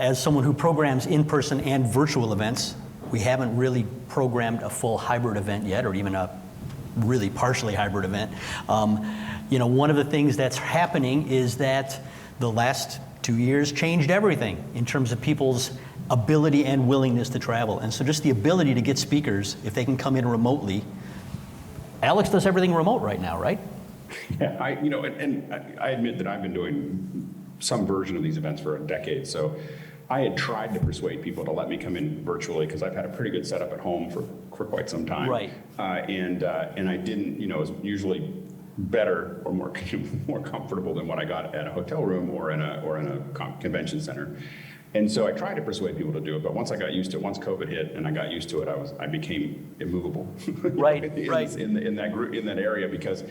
as someone who programs in-person and virtual events, we haven't really programmed a full hybrid event yet, or even a really partially hybrid event. One of the things that's happening is that the last 2 years changed everything in terms of people's ability and willingness to travel. And so just the ability to get speakers, if they can come in remotely. Alex does everything remote right now, right? Yeah, I admit that I've been doing some version of these events for a decade. So I had tried to persuade people to let me come in virtually because I've had a pretty good setup at home for quite some time. Right. And I didn't, it was usually better or more comfortable than what I got at a hotel room or in a convention center. And so I tried to persuade people to do it, but once I got used to it, once COVID hit and I got used to it, I became immovable. Right, right. In that group, in that area, because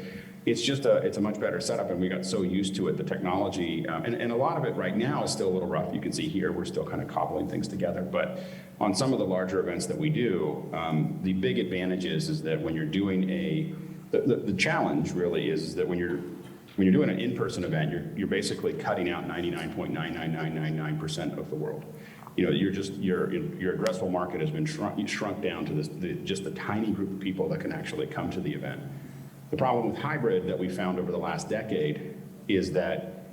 it's a much better setup, and we got so used to it. The technology, and a lot of it right now is still a little rough. You can see here we're still kind of cobbling things together. But on some of the larger events that we do, the big advantage is that when you're doing the challenge really is that when you're doing an in-person event, you're basically cutting out 99.99999% of the world. Your addressable market has been shrunk down to just the tiny group of people that can actually come to the event. The problem with hybrid that we found over the last decade is that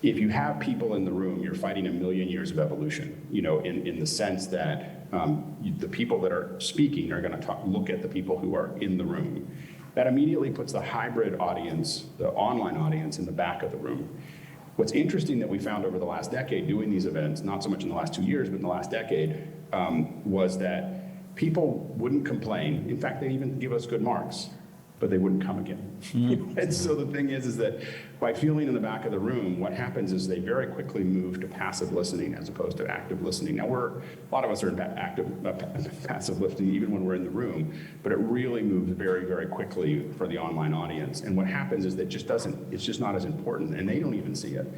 if you have people in the room, you're fighting a million years of evolution, in the sense that the people that are speaking are going to look at the people who are in the room. That immediately puts the hybrid audience, the online audience, in the back of the room. What's interesting that we found over the last decade doing these events, not so much in the last 2 years, but in the last decade, was that people wouldn't complain. In fact, they even give us good marks, but they wouldn't come again. And so the thing is that by feeling in the back of the room, what happens is they very quickly move to passive listening as opposed to active listening. Now a lot of us are in passive listening even when we're in the room, but it really moves very, very quickly for the online audience. And what happens is that it's just not as important, and they don't even see it.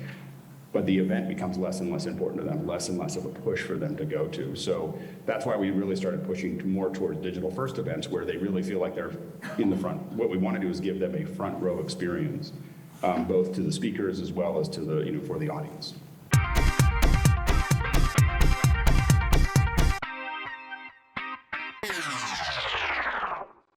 But the event becomes less and less important to them, less and less of a push for them to go to. So that's why we really started pushing more towards digital first events where they really feel like they're in the front. What we want to do is give them a front row experience, both to the speakers as well as to for the audience.